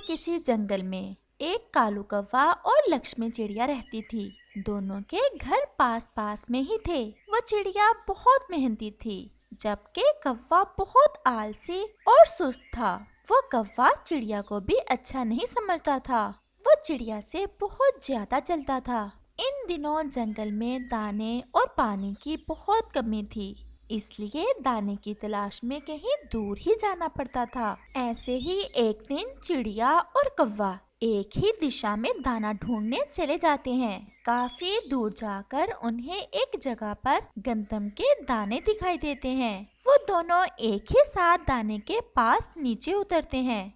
किसी जंगल में एक कालू कौवा और लक्ष्मी चिड़िया रहती थी। दोनों के घर पास पास में ही थे। वो चिड़िया बहुत मेहनती थी, जबकि कौवा बहुत आलसी और सुस्त था। वो कौवा चिड़िया को भी अच्छा नहीं समझता था। वो चिड़िया से बहुत ज्यादा जलता था। इन दिनों जंगल में दाने और पानी की बहुत कमी थी, इसलिए दाने की तलाश में कहीं दूर ही जाना पड़ता था। ऐसे ही एक दिन चिड़िया और कौवा एक ही दिशा में दाना ढूंढने चले जाते हैं। काफी दूर जाकर उन्हें एक जगह पर गंदम के दाने दिखाई देते हैं। वो दोनों एक ही साथ दाने के पास नीचे उतरते हैं।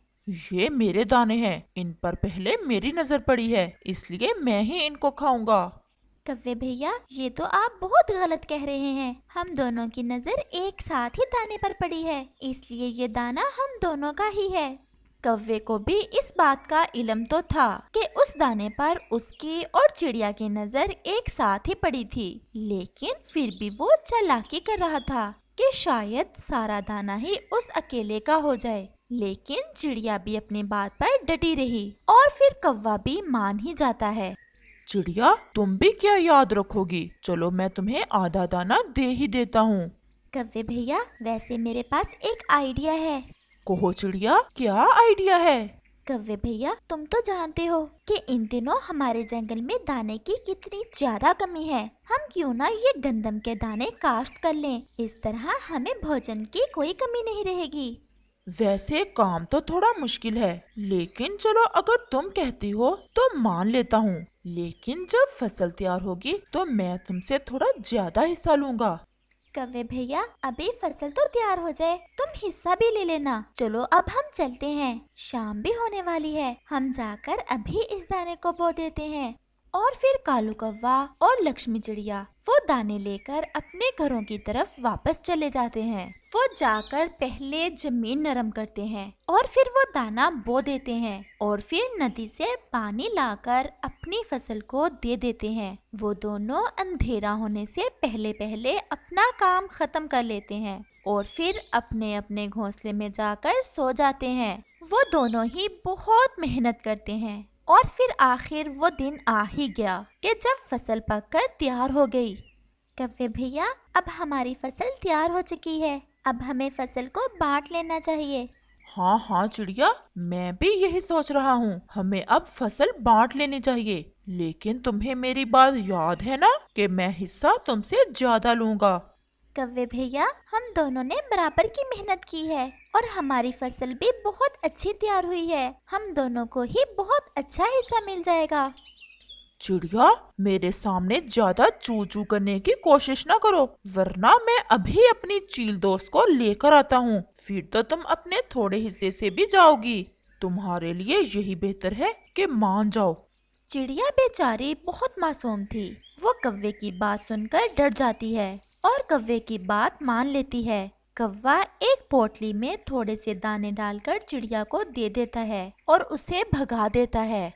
ये मेरे दाने हैं। इन पर पहले मेरी नजर पड़ी है, इसलिए मैं ही इनको खाऊंगा। कव्वे भैया, ये तो आप बहुत गलत कह रहे हैं। हम दोनों की नजर एक साथ ही दाने पर पड़ी है, इसलिए ये दाना हम दोनों का ही है। कव्वे को भी इस बात का इल्म तो था कि उस दाने पर उसकी और चिड़िया की नजर एक साथ ही पड़ी थी, लेकिन फिर भी वो चालाकी कर रहा था कि शायद सारा दाना ही उस अकेले का हो जाए। लेकिन चिड़िया भी अपनी बात पर डटी रही और फिर कौवा भी मान ही जाता है। चिड़िया, तुम भी क्या याद रखोगी? चलो मैं तुम्हें आधा दाना दे ही देता हूँ। कव्वे भैया, वैसे मेरे पास एक आइडिया है। कहो चिड़िया, क्या आइडिया है? कव्वे भैया, तुम तो जानते हो कि इन दिनों हमारे जंगल में दाने की कितनी ज्यादा कमी है। हम क्यों ना ये गंदम के दाने काश्त कर लें। इस तरह हमें भोजन की कोई कमी नहीं रहेगी। वैसे काम तो थोड़ा मुश्किल है, लेकिन चलो अगर तुम कहती हो तो मान लेता हूँ। लेकिन जब फसल तैयार होगी तो मैं तुमसे थोड़ा ज्यादा हिस्सा लूंगा। कव्वे भैया, अभी फसल तो तैयार हो जाए, तुम हिस्सा भी ले लेना। चलो अब हम चलते हैं, शाम भी होने वाली है। हम जाकर अभी इस दाने को बो देते हैं। और फिर कालू कौवा और लक्ष्मी चिड़िया वो दाने लेकर अपने घरों की तरफ वापस चले जाते हैं। वो जाकर पहले जमीन नरम करते हैं और फिर वो दाना बो देते हैं और फिर नदी से पानी लाकर अपनी फसल को दे देते हैं। वो दोनों अंधेरा होने से पहले पहले अपना काम खत्म कर लेते हैं और फिर अपने अपने घोंसले में जाकर सो जाते हैं। वो दोनों ही बहुत मेहनत करते हैं और फिर आखिर वो दिन आ ही गया कि जब फसल पककर तैयार हो गई। कव्वे भैया, अब हमारी फसल तैयार हो चुकी है। अब हमें फसल को बांट लेना चाहिए। हाँ हाँ चिड़िया, मैं भी यही सोच रहा हूँ। हमें अब फसल बांट लेनी चाहिए। लेकिन तुम्हें मेरी बात याद है ना कि मैं हिस्सा तुमसे ज्यादा लूंगा। कव्वे भैया, हम दोनों ने बराबर की मेहनत की है और हमारी फसल भी बहुत अच्छी तैयार हुई है। हम दोनों को ही बहुत अच्छा हिस्सा मिल जाएगा। चिड़िया, मेरे सामने ज्यादा चू चू करने की कोशिश ना करो, वरना मैं अभी अपनी चील दोस्त को लेकर आता हूँ। फिर तो तुम अपने थोड़े हिस्से से भी जाओगी। तुम्हारे लिए यही बेहतर है कि मान जाओ। चिड़िया बेचारी बहुत मासूम थी। वो कव्वे की बात सुनकर डर जाती है और कव्वे की बात मान लेती है। कव्वा एक पोटली में थोड़े से दाने डालकर चिड़िया को दे देता है और उसे भगा देता है।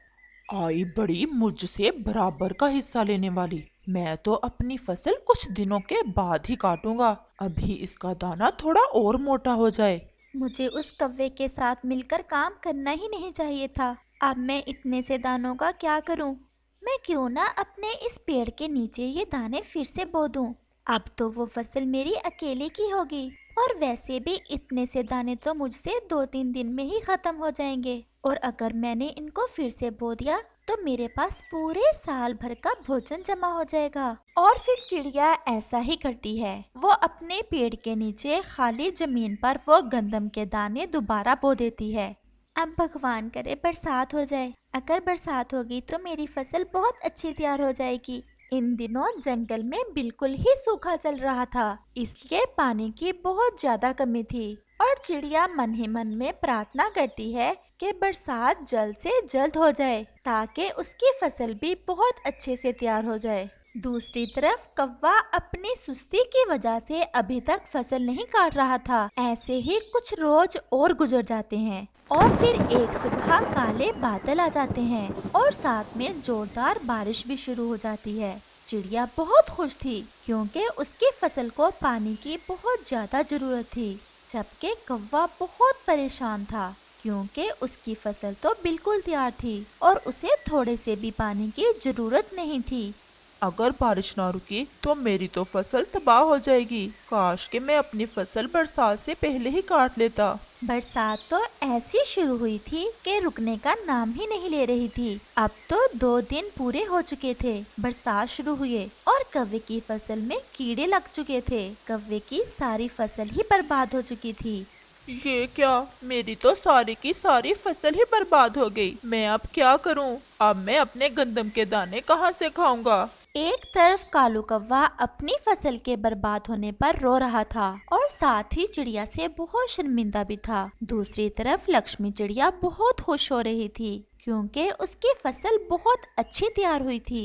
आई बड़ी मुझसे बराबर का हिस्सा लेने वाली। मैं तो अपनी फसल कुछ दिनों के बाद ही काटूंगा। अभी इसका दाना थोड़ा और मोटा हो जाए। मुझे उस कव्वे के साथ मिलकर काम करना ही नहीं चाहिए था। अब मैं इतने से दानों का क्या करूं? मैं क्यों ना अपने इस पेड़ के नीचे ये दाने फिर से बो दूं। अब तो वो फसल मेरी अकेले की होगी और वैसे भी इतने से दाने तो मुझसे 2-3 दिन में ही खत्म हो जाएंगे। और अगर मैंने इनको फिर से बो दिया तो मेरे पास पूरे साल भर का भोजन जमा हो जाएगा। और फिर चिड़िया ऐसा ही करती है। वो अपने पेड़ के नीचे खाली जमीन पर वो गंदम के दाने दोबारा बो देती है। अब भगवान करे बरसात हो जाए। अगर बरसात होगी तो मेरी फसल बहुत अच्छी तैयार हो जाएगी। इन दिनों जंगल में बिल्कुल ही सूखा चल रहा था, इसलिए पानी की बहुत ज्यादा कमी थी। और चिड़िया मन ही मन में प्रार्थना करती है कि बरसात जल्द से जल्द हो जाए ताकि उसकी फसल भी बहुत अच्छे से तैयार हो जाए। दूसरी तरफ कौवा अपनी सुस्ती की वजह से अभी तक फसल नहीं काट रहा था। ऐसे ही कुछ रोज और गुजर जाते हैं और फिर एक सुबह काले बादल आ जाते हैं और साथ में जोरदार बारिश भी शुरू हो जाती है। चिड़िया बहुत खुश थी क्योंकि उसकी फसल को पानी की बहुत ज्यादा जरूरत थी, जबकि कौवा बहुत परेशान था क्योंकि उसकी फसल तो बिल्कुल तैयार थी और उसे थोड़े से भी पानी की जरूरत नहीं थी। अगर बारिश ना रुकी तो मेरी तो फसल तबाह हो जाएगी। काश कि मैं अपनी फसल बरसात से पहले ही काट लेता। बरसात तो ऐसी शुरू हुई थी कि रुकने का नाम ही नहीं ले रही थी। अब तो 2 दिन पूरे हो चुके थे बरसात शुरू हुए और कव्वे की फसल में कीड़े लग चुके थे। कव्वे की सारी फसल ही बर्बाद हो चुकी थी। ये क्या, मेरी तो सारी की सारी फसल ही बर्बाद हो गई। मैं अब क्या करूं? अब मैं अपने गंदम के दाने कहां से खाऊंगा? एक तरफ कालू कौवा अपनी फसल के बर्बाद होने पर रो रहा था और साथ ही चिड़िया से बहुत शर्मिंदा भी था। दूसरी तरफ लक्ष्मी चिड़िया बहुत खुश हो रही थी क्योंकि उसकी फसल बहुत अच्छी तैयार हुई थी।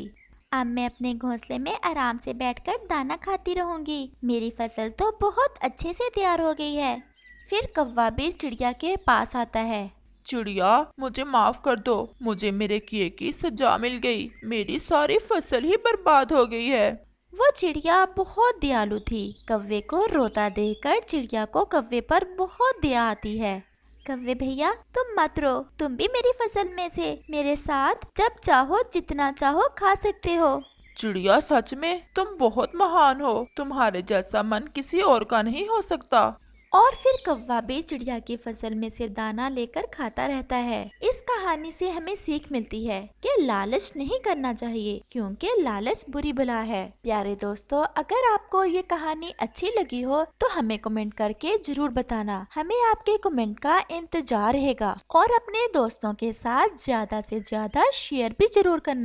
अब मैं अपने घोंसले में आराम से बैठकर दाना खाती रहूंगी। मेरी फसल तो बहुत अच्छे से तैयार हो गई है। फिर कौवा भी चिड़िया के पास आता है। चिड़िया, मुझे माफ कर दो। मुझे मेरे किए की सजा मिल गई। मेरी सारी फसल ही बर्बाद हो गई है। वो चिड़िया बहुत दयालु थी। कव्वे को रोता देखकर चिड़िया को कव्वे पर बहुत दया आती है। कव्वे भैया, तुम मत रो। तुम भी मेरी फसल में से मेरे साथ जब चाहो जितना चाहो खा सकते हो। चिड़िया, सच में तुम बहुत महान हो। तुम्हारे जैसा मन किसी और का नहीं हो सकता। और फिर कौवा भी चिड़िया की फसल में से दाना लेकर खाता रहता है। इस कहानी से हमें सीख मिलती है कि लालच नहीं करना चाहिए क्योंकि लालच बुरी बला है। प्यारे दोस्तों, अगर आपको ये कहानी अच्छी लगी हो तो हमें कमेंट करके जरूर बताना। हमें आपके कमेंट का इंतजार रहेगा और अपने दोस्तों के साथ ज्यादा से ज्यादा शेयर भी जरूर करना।